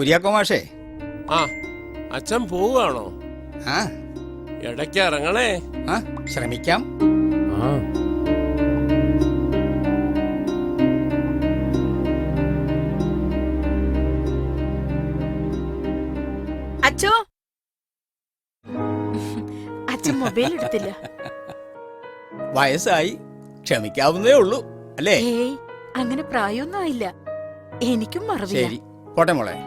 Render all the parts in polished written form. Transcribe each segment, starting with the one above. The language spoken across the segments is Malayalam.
കുര്യാക്കോ മാഷേ. ആ, അച്ഛൻ പോവുകയാണോ? ആ, ഇടയ്ക്ക് ഇറങ്ങണേ. ആ, ശ്രമിക്കാം. അച്ഛോ, അച്ഛൻ മൊബൈൽ എടുത്തില്ല. വയസ്സായി, ക്ഷമിക്കാവുന്നതേ ഉള്ളൂ അല്ലേ? ഏയ്, അങ്ങനെ പ്രായമൊന്നും ആയില്ല. എനിക്കും മറവില്ല. ശരി, പോട്ടെ മോളെ.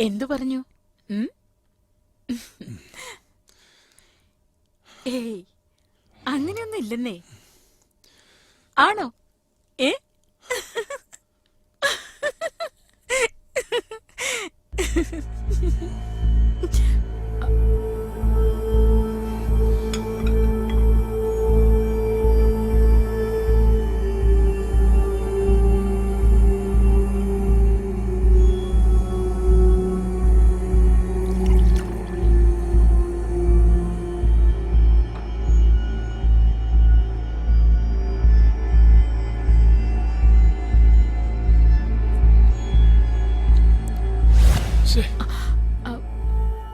എന്തു പറഞ്ഞു? ഏയ്, അങ്ങനെയൊന്നും ഇല്ലെന്നേ. ആണോ? ഏ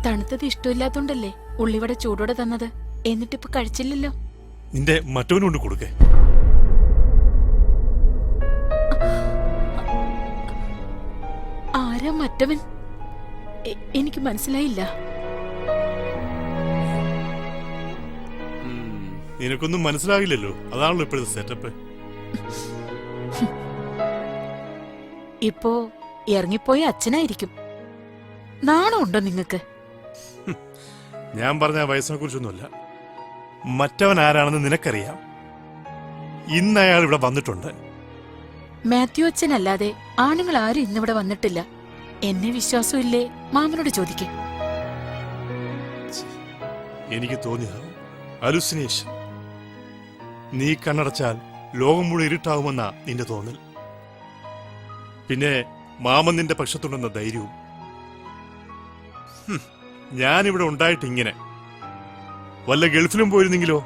തണുത്തത് ഇഷ്ടമില്ലാത്തോണ്ടല്ലേ ഉള്ളിവട ചൂടോടെ തന്നത്. എന്നിട്ടിപ്പൊ കഴിച്ചില്ലല്ലോ. നിന്റെ മറ്റവനോണ്ട് കൊടുക്കേ. ആരാ മറ്റവൻ? എനിക്ക് മനസ്സിലായില്ല. നിനക്കൊന്നും മനസ്സിലാകില്ലല്ലോ, അതാണല്ലോ ഇപ്പോഴത്തെ സെറ്റപ്പ്. ഇപ്പോ ഇറങ്ങിപ്പോയ അച്ഛനായിരിക്കും. നാണമുണ്ടോ നിങ്ങക്ക്? ഞാൻ പറഞ്ഞ വയസ്സിനെ കുറിച്ചൊന്നുമല്ല. മറ്റവൻ ആരാണെന്ന് നിനക്കറിയാം. ഇന്ന് അയാൾ ഇവിടെ വന്നിട്ടുണ്ട്. മാത്യു അച്ഛനല്ലാതെ ആണുങ്ങൾ ആരും ഇന്നിവിടെ വന്നിട്ടില്ല. എന്നെ വിശ്വാസമില്ലേ? മാമനോട് ചോദിക്കേ. എനിക്ക് തോന്നിയതാവും അലുസിനേഷൻ. നീ കണ്ണടച്ചാൽ ലോകം മുഴുവൻ ഇരുട്ടാവുമെന്ന നിന്റെ തോന്നൽ. പിന്നെ മാമൻ നിന്റെ പക്ഷത്തുണ്ടെന്ന ധൈര്യവും. ഞാനിവിടെ ഉണ്ടായിട്ട് ഇങ്ങനെ വല്ല ഗൾഫിലും പോയിരുന്നെങ്കിലോ?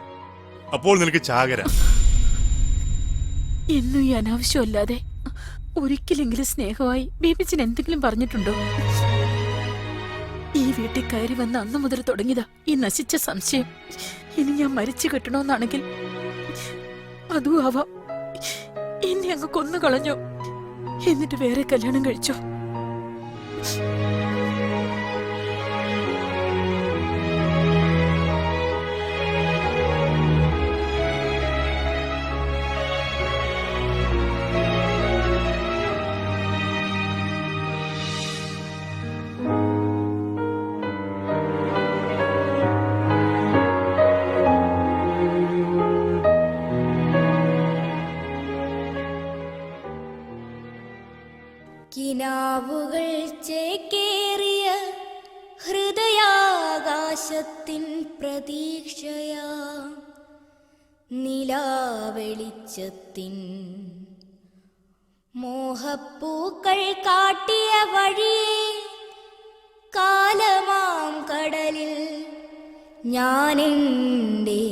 അപ്പോൾ നിനക്ക് ചാകര. എന്നും ഈ അനാവശ്യമല്ലാതെ ഒരിക്കലെങ്കിലും സ്നേഹമായി ബേബിച്ചൻ എന്തെങ്കിലും പറഞ്ഞിട്ടുണ്ടോ? ഈ വീട്ടിൽ കയറി വന്ന അന്നു മുതൽ തുടങ്ങിയതാ ഈ നശിച്ച സംശയം. ഇനി ഞാൻ മരിച്ചു കെട്ടണമെന്നാണെങ്കിൽ അതും ആവാം. എന്നെ അങ്ങ് കൊന്നു കളഞ്ഞോ, എന്നിട്ട് വേറെ കല്യാണം കഴിച്ചോ? കിനാവുകൾ ചേക്കേറിയ ഹൃദയാകാശത്തിൻ പ്രതീക്ഷയാ നിലാവെളിച്ചത്തിൻ മോഹപ്പൂക്കൾ കാട്ടിയ വഴിയെ കാലമാം കടലിൽ ഞാനെൻ്റെ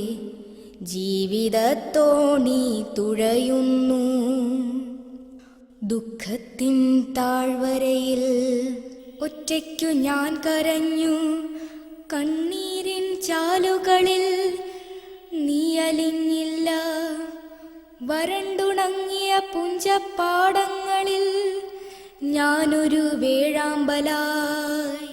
ജീവിതത്തോണി തുഴയുന്നു. ദുഃഖത്തിൻ താഴ്വരയിൽ ഒറ്റയ്ക്കു ഞാൻ കരഞ്ഞു. കണ്ണീരിൻ ചാലുകളിൽ നീ അലിഞ്ഞില്ല. വരണ്ടുണങ്ങിയ പുഞ്ചപ്പാടങ്ങളിൽ ഞാനൊരു വേഴാമ്പലായി.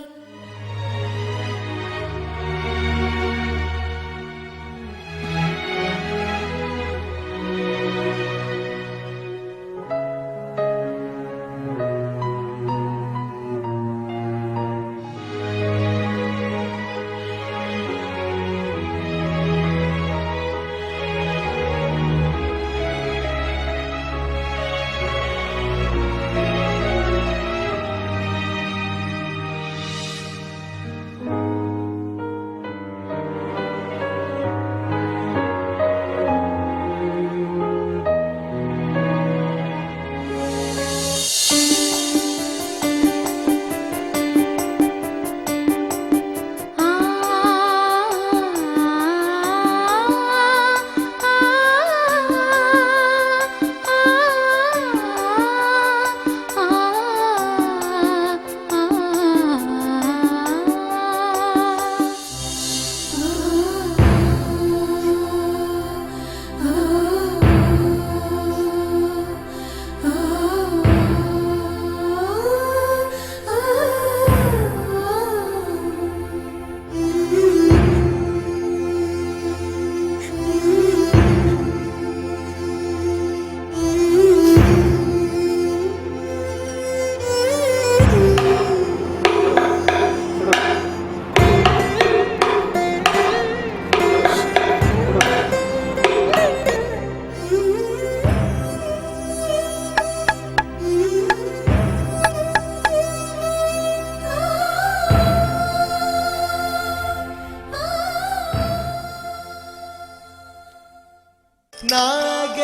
നാഗേന്ദ്രഹാരായ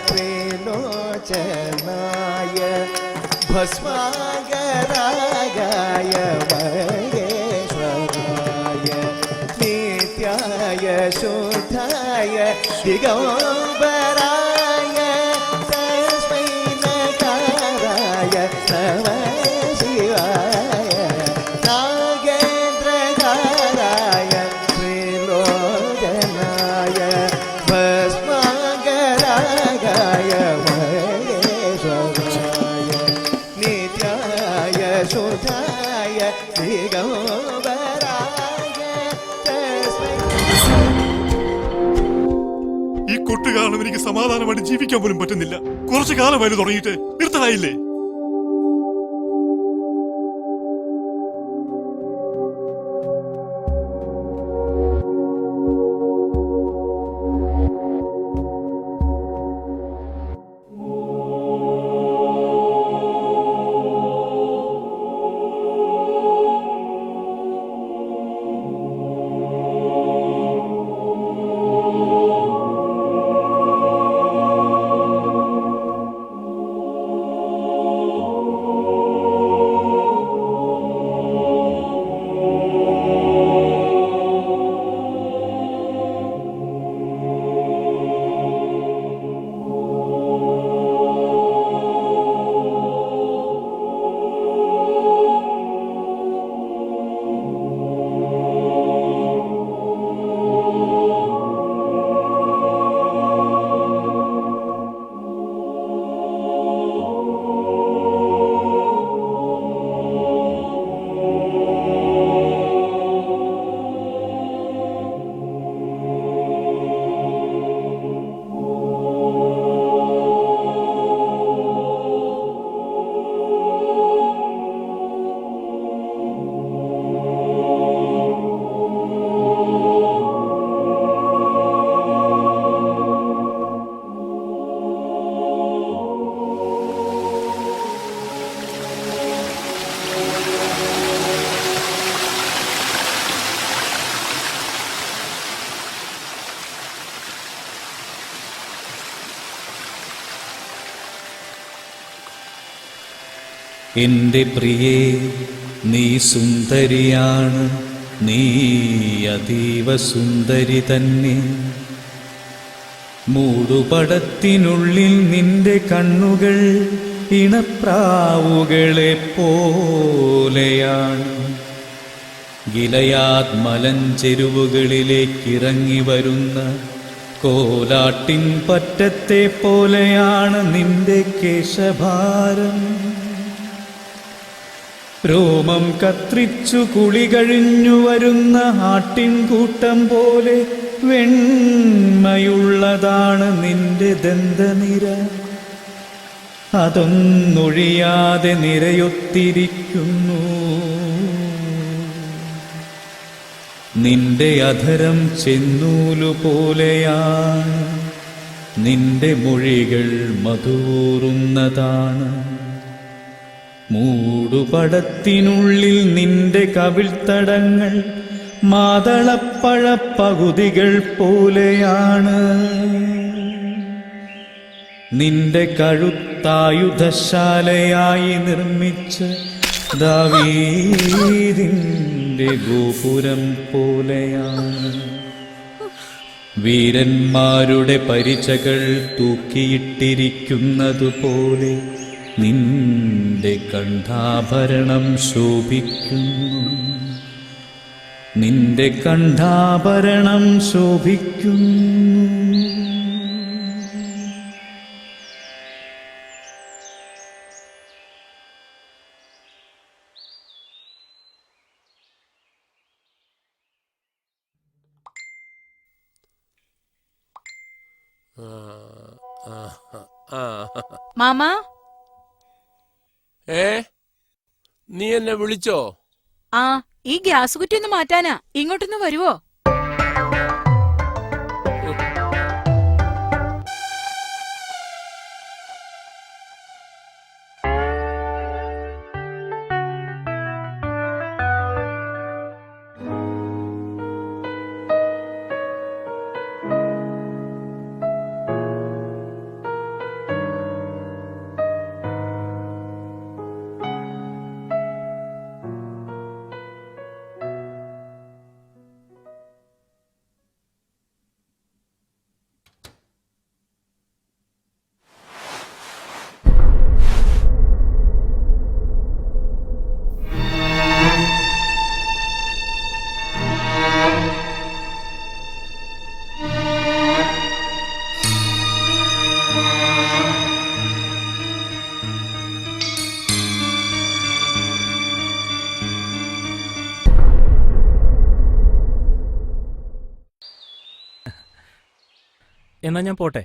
ത്രിലോചനായ ഭസ്മാകരായ മഹേശ്വരായ നിത്യായ ശുദ്ധായ ദിഗംബരായ തസ്മൈ നകാരായ നമഃ ശിവായ നാഗേന്ദ്രഹാരായ ത്രിലോചനായ ഭസ്മാകരായ മഹേശ്വരായ നിത്യായ ശുദ്ധായ ദിഗംബരായ തസ്മൈ. ഈ കൊട്ട് കാരണം എനിക്ക് സമാധാനമായിട്ട് ജീവിക്കാൻ പോലും പറ്റുന്നില്ല. കുറച്ചു കാലമായിരുന്നു തുടങ്ങിയിട്ട്, നിർത്തലായില്ലേ? എൻ്റെ പ്രിയേ, നീ സുന്ദരിയാണ്, നീ അതീവ സുന്ദരി തന്നെ. മൂടുപടത്തിനുള്ളിൽ നിന്റെ കണ്ണുകൾ ഇണപ്രാവുകളെ പോലെയാണ്. ഗിലയാദ് മലഞ്ചെരുവുകളിലേക്കിറങ്ങി വരുന്ന കോലാട്ടിൻ പറ്റത്തെ പോലെയാണ് നിന്റെ കേശഭാരം. രോമം കത്രിച്ചു കുളി കഴിഞ്ഞു വരുന്ന ആട്ടിൻകൂട്ടം പോലെ വെണ്മയുള്ളതാണ് നിന്റെ ദന്തനിര. അതൊന്നൊഴിയാതെ നിരയൊത്തിരിക്കുന്നു. നിന്റെ അധരം ചെന്നൂലു പോലെയാണ്, നിന്റെ മൊഴികൾ മധൂറുന്നതാണ്. മൂടുപടത്തിനുള്ളിൽ നിന്റെ കവിൾത്തടങ്ങൾ മാതളപ്പഴപ്പകുതികൾ പോലെയാണ്. നിന്റെ കഴുത്തായുധശാലയായി നിർമ്മിച്ച ദാവീദിന്റെ ഗോപുരം പോലെയാണ്. വീരന്മാരുടെ പരിചകൾ തൂക്കിയിട്ടിരിക്കുന്നതുപോലെ നിന്റെ കണ്ഠാഭരണം ശോഭിക്കുന്നു. നിന്റെ കണ്ഠാഭരണം ശോഭിക്കുന്നു. മാമാ, നീ എന്നെ വിളിച്ചോ? ആ, ഈ ഗ്യാസ് കുറ്റി ഒന്ന് മാറ്റാനാ. ഇങ്ങോട്ടൊന്ന് വരുവോ? എന്നാ ഞാൻ പോട്ടെ.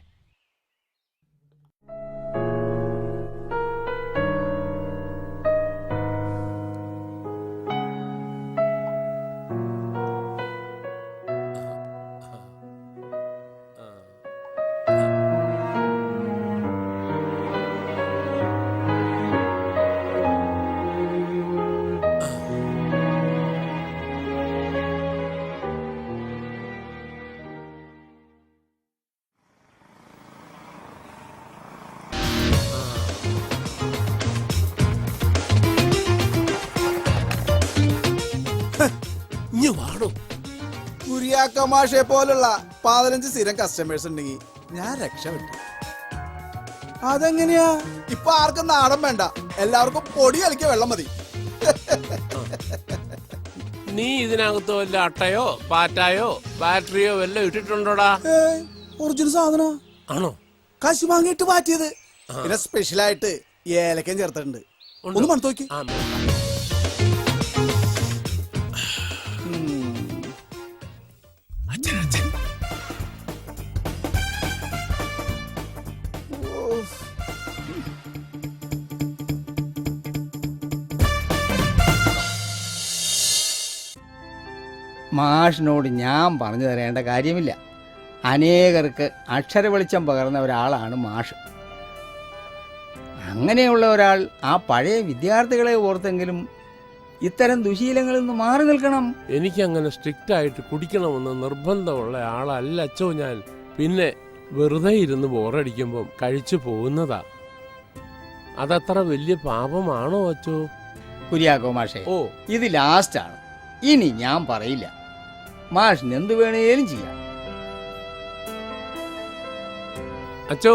ഇഞ്ഞു വാടോ. കുര്യാക്കമാഷെ പോലുള്ള 15 സ്ഥിരം കസ്റ്റമേഴ്സ് ഉണ്ടെങ്കിൽ ഞാൻ രക്ഷപ്പെട്ടു. അതെങ്ങനെയാ? ഇപ്പൊ ആർക്കും നാടൻ വേണ്ട, എല്ലാവർക്കും പൊടി കളിക്ക വെള്ളം മതി. നീ ഇതിനകത്ത് വല്ല അട്ടയോ പാറ്റായോ ബാറ്ററിയോ വല്ല ഇട്ടിട്ടുണ്ടോടാ? ഒറിജിനൽ സാധന ആണോ? കാശ് വാങ്ങിയിട്ട് മാറ്റിയത്. പിന്നെ സ്പെഷ്യലായിട്ട് ഏലക്കയും ചേർത്തിട്ടുണ്ട്. ഒന്ന് മണത്ത് നോക്കി. മാഷിനോട് ഞാൻ പറഞ്ഞു തരേണ്ട കാര്യമില്ല. അനേകർക്ക് അക്ഷര വെളിച്ചം പകർന്ന ഒരാളാണ് മാഷ്. അങ്ങനെയുള്ള ഒരാൾ ആ പഴയ വിദ്യാർത്ഥികളെ ഓർത്തെങ്കിലും ഇത്തരം ദുശീലങ്ങളിൽ നിന്ന് മാറി നിൽക്കണം. എനിക്കങ്ങനെ സ്ട്രിക്റ്റ് ആയിട്ട് കുടിക്കണമെന്ന് നിർബന്ധമുള്ള ആളല്ല അച്ചോ ഞാൻ. പിന്നെ വെറുതെ ഇരുന്ന് ബോറടിക്കുമ്പം കഴിച്ചു പോകുന്നതാ. അതത്ര വലിയ പാപമാണോ അച്ചോ? കുര്യാക്കോ മാഷേ, ഓ, ഇത് ലാസ്റ്റാണ്. ഇനി ഞാൻ പറയില്ല. മാഷിന് എന്ത് വേണേലും ചെയ്യാം. അച്ചോ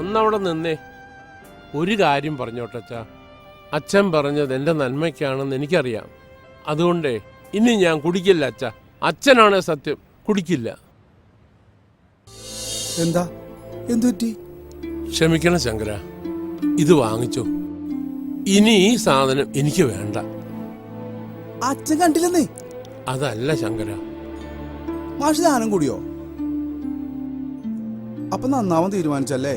ഒന്നവിടെ നിന്നേ. ഒരു കാര്യം പറഞ്ഞോട്ടച്ചാ. അച്ഛൻ പറഞ്ഞത് എൻ്റെ നന്മയ്ക്കാണെന്ന് എനിക്കറിയാം. അതുകൊണ്ടേ ഇനി ഞാൻ കുടിക്കില്ല അച്ഛ. അച്ഛനാണ് സത്യം, കുടിക്കില്ല. എന്താ എന്തുപറ്റി? ക്ഷമിക്കണം ശങ്കര, ഇത് വാങ്ങിച്ചോ. ഇനി ഈ സാധനം എനിക്ക് വേണ്ട. അച്ഛൻ കണ്ടില്ലെന്നേ. അതല്ല ശങ്കര. മാഷ് ദാനം കൂടിയോ? അപ്പൊ നന്നാവാൻ തീരുമാനിച്ചല്ലേ?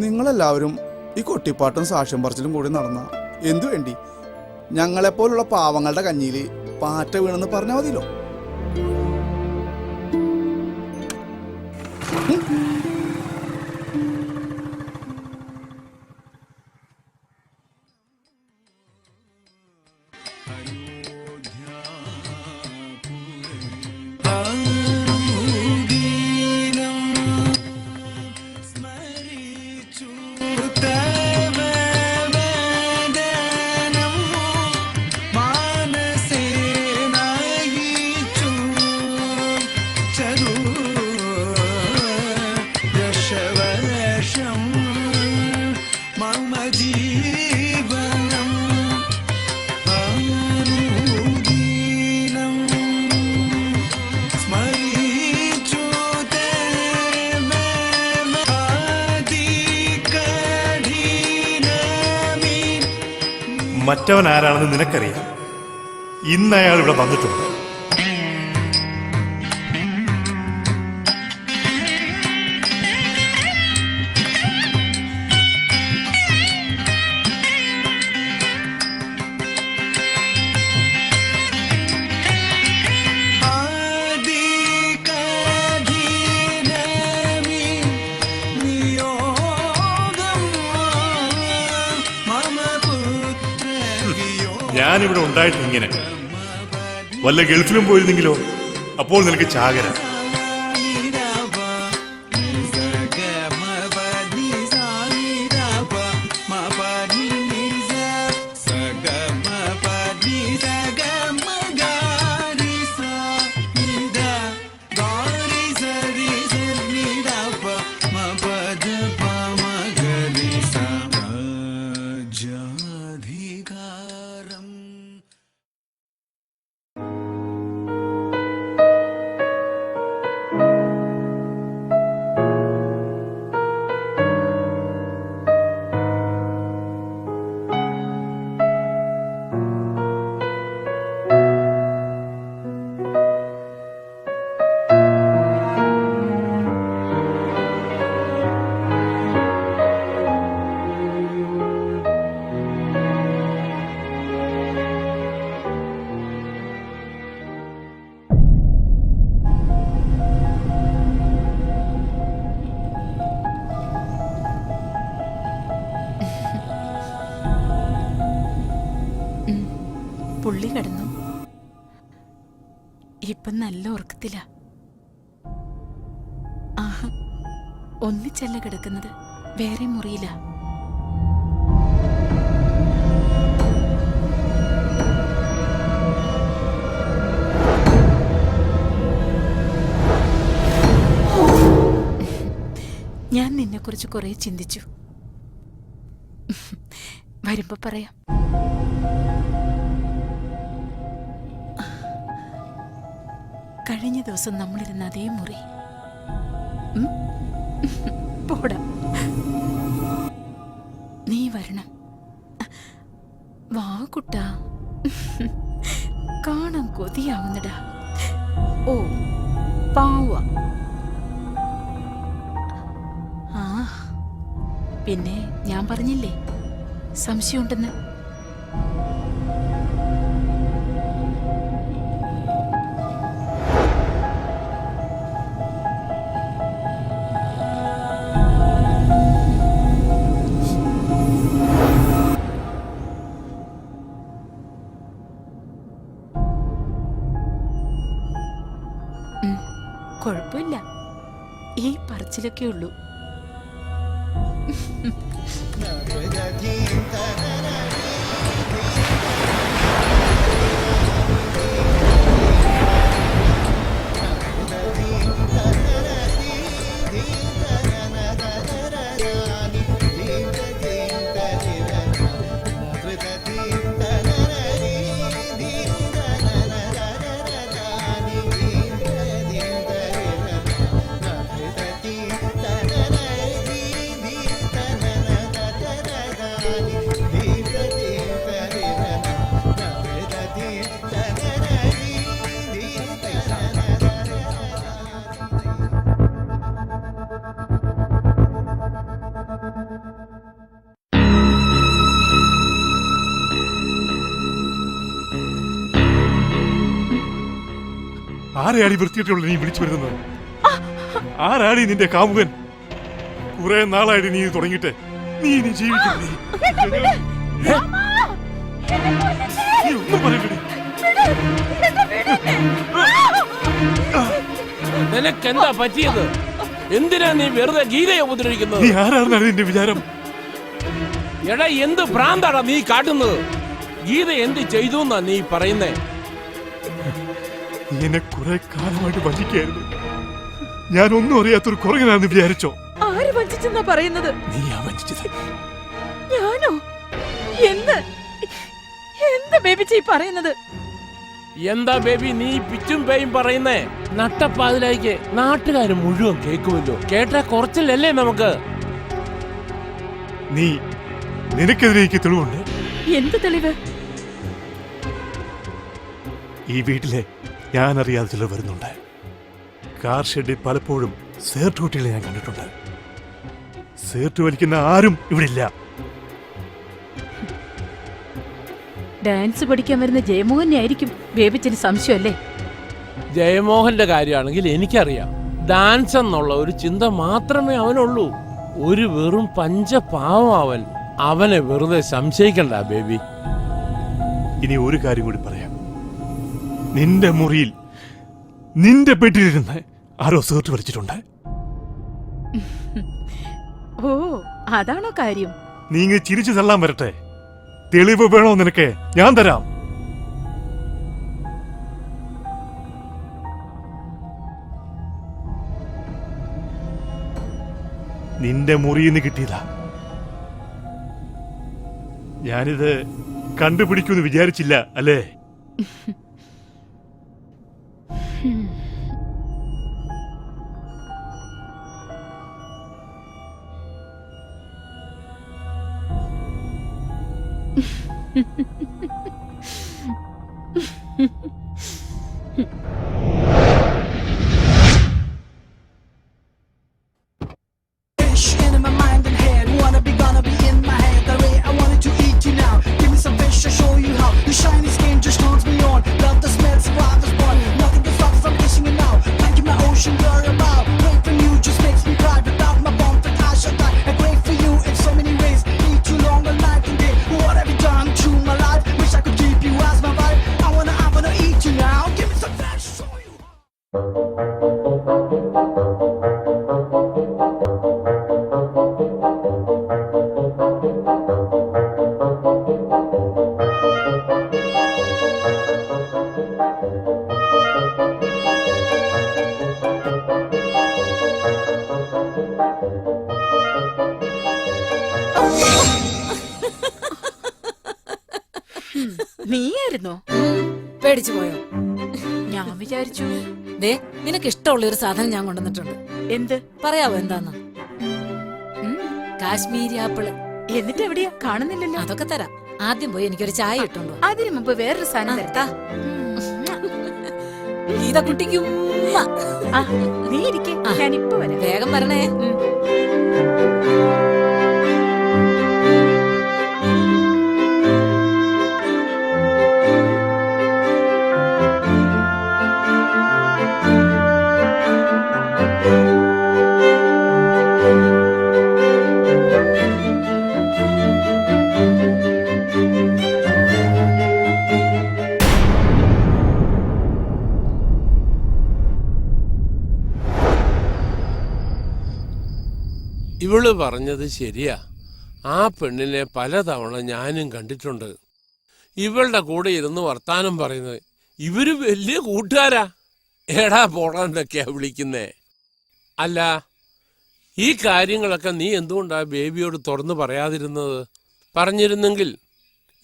നിങ്ങളെല്ലാവരും ഈ കൊട്ടിപ്പാട്ടും സാക്ഷ്യം പറച്ചിലും കൂടി നടന്ന എന്തു വേണ്ടി? ഞങ്ങളെപ്പോലുള്ള പാവങ്ങളുടെ കഞ്ഞിയിൽ പാറ്റ വീണെന്ന് പറഞ്ഞാൽ മതിയല്ലോ. മറ്റവൻ ആരാണെന്ന് നിനക്കറിയാം. ഇന്ന് അയാൾ ഇവിടെ വന്നിട്ടുണ്ട്. ഞാനിവിടെ ഉണ്ടായിട്ട് ഇങ്ങനെ വല്ല ഗൾഫിലും പോയിരുന്നെങ്കിലോ? അപ്പോൾ നിനക്ക് ചാകര. ഇപ്പൊ നല്ല ഉറക്കത്തില. ആഹ്, ഒന്നിച്ചല്ല കിടക്കുന്നത്, വേറെ മുറിയില. ഞാൻ നിന്നെക്കുറിച്ച് കുറെ ചിന്തിച്ചു. വരുമ്പോ പറയാം. കഴിഞ്ഞ ദിവസം നമ്മളിരുന്ന അതേ മുറി. പോടാ, നീ വരണം. വാ കുട്ടാ, കാണാൻ കൊതിയാവുന്നടാ. ഓ പാവ. ആ പിന്നെ ഞാൻ പറഞ്ഞില്ലേ സംശയമുണ്ടെന്ന്. കുഴപ്പമില്ല, ഈ പറച്ചിലൊക്കെ ഉള്ളൂ. ആരെയാണ് ഈ വൃത്തിയായിട്ടുള്ള നീ വിളിച്ചു വരുന്നത്? ആരാണ് നിന്റെ കാമുകൻ? കുറെ നാളായിട്ട് നീ തുടങ്ങിയിട്ട് നീ ഇനി ജീവിക്കുന്നു. ഒന്നും പറയണ്ടേ? നിനക്കെന്താ പറ്റിയത്? എന്തിനാ നീ വെറുതെ ഗീതയെ ഉപദ്രവിക്കുന്നത്? നീ ആരാണെന്നാണ് നിന്റെ വിചാരം? എടാ, എന്ത് ഭ്രാന്താടാ നീ കാട്ടുന്നത്? ഗീത എന്ത് ചെയ്തു എന്നാ നീ പറയുന്നേ? എന്നെ കുറെ കാലമായിട്ട് വഞ്ചിക്കായിരുന്നു. ഞാൻ ഒന്നും അറിയാത്തൊരു കുറങ്ങനാണെന്ന് വിചാരിച്ചോ? ആര് വഞ്ചിച്ചെന്നാ പറയുന്നത്? നീയാ വഞ്ചിച്ചത്. ഞാനോ? എന്ത് ബേബിച്ചി പറയുന്നത്? എന്താ ബേബി നീ പിച്ചും പേയും പറയുന്നേ? നട്ടപ്പാതിലേക്ക് നാട്ടുകാര് മുഴുവൻ കേൾക്കുമല്ലോ. കേട്ടാ കുറച്ചില്ലല്ലേ നമുക്ക്? നിനക്കെതിരെ എനിക്ക് തെളിവുണ്ട്. എന്ത് തെളിവ്? ഈ വീട്ടിലെ ഞാൻ അറിയാതെ ചിലർ വരുന്നുണ്ട്. കാർ ഷെഡിൽ പലപ്പോഴും സേർട്ട് കുട്ടികളെ ഞാൻ കണ്ടിട്ടുണ്ട്. സേർട്ട് വലിക്കുന്ന ആരും ഇവിടെ ഇല്ല. ഡാൻസ് പഠിക്കാൻ വരുന്ന ജയമോഹനെ ആയിരിക്കും ബേബിച്ചിന് സംശയമല്ലേ? ജയമോഹന്റെ കാര്യമാണെങ്കിൽ എനിക്കറിയാം. ഡാൻസ് എന്നുള്ള ഒരു ചിന്ത മാത്രമേ അവനുള്ളൂ. ഒരു വെറും പഞ്ചപാവം അവനെ വെറുതെ സംശയിക്കണ്ട ബേബി. ഇനി ഒരു കാര്യം കൂടി പറയാം. നിന്റെ മുറിയിൽ നിന്റെ പെട്ടിലിരുന്ന് ആരോ സേർട്ട് വലിച്ചിട്ടുണ്ട്. ഓ, അതാണോ കാര്യം? നീ ഇങ്ങനെ ചിരിച്ചു തള്ളാൻ വരട്ടെ. തെളിവ് വേണോ നിനക്ക്? ഞാൻ തരാം. നിന്റെ മുറിയിൽ നിന്ന് കിട്ടിയതാ. ഞാനിത് കണ്ടുപിടിക്കുമെന്ന് വിചാരിച്ചില്ല അല്ലേ? In my mind and head, wanna be gonna be in my head. The way I wanted to eat you now. Give me some fish, I'll show you how. Your shiny skin just turns me on. Love the smell, so I was born. Nothing can stop us from kissing you now. Thank you, my ocean, you're about. Wait for you just makes me cry. Without my bond, that I shall die. I crave for you in so many ways. Need you long all night and day. What have you done to my life? പേടിച്ചിരുന്നോ? പേടിച്ചു പോയോ? ഞാൻ വിചാരിച്ചു. ദേ, നിനക്ക് ഇഷ്ടമുള്ള ഒരു സാധനം ഞാൻ കൊണ്ടുവന്നിട്ടുണ്ട്. എന്ത്? പറയാവോ എന്താന്ന്? കാശ്മീരി ആപ്പിള്. എന്നിട്ട് എവിടെയാ? കാണുന്നില്ലല്ലോ. അതൊക്കെ തരാം. ആദ്യം പോയി എനിക്കൊരു ചായ ഇട്ടുണ്ടോ. അതിനു മുമ്പ് വേറൊരു സാധനം തരട്ടാ. ഗീത കുട്ടിക്കും. നീ ഇരിക്കെ, ഞാൻ ഇപ്പൊ വരാം. വേഗം വരണേ. ഇവള് പറഞ്ഞത് ശരിയാ. ആ പെണ്ണിനെ പലതവണ ഞാനും കണ്ടിട്ടുണ്ട്. ഇവളുടെ കൂടെ ഇരുന്ന് വർത്താനം പറയുന്നത്. ഇവര് വലിയ കൂട്ടുകാരാ. എടാ പോടാന്നൊക്കെയാ വിളിക്കുന്നേ. അല്ല, ഈ കാര്യങ്ങളൊക്കെ നീ എന്തുകൊണ്ടാ ബേബിയോട് തുറന്നു പറയാതിരുന്നത്? പറഞ്ഞിരുന്നെങ്കിൽ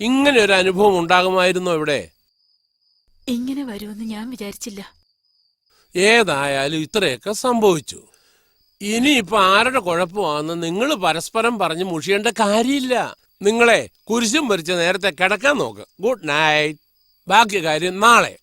ഇങ്ങനെ ഒരു അനുഭവം ഉണ്ടാകുമായിരുന്നോ ഇവിടെ? ഇങ്ങനെ വരുമെന്ന് ഞാൻ വിചാരിച്ചില്ല. ഏതായാലും ഇത്രയൊക്കെ സംഭവിച്ചു. ഇനിയിപ്പൊ ആരുടെ കുഴപ്പമാണെന്ന് നിങ്ങൾ പരസ്പരം പറഞ്ഞ് മുഷിയേണ്ട കാര്യമില്ല. നിങ്ങളെ കുരിശും വരച്ച് നേരത്തെ കിടക്കാൻ നോക്ക്. Good night. ബാക്കി കാര്യം നാളെ.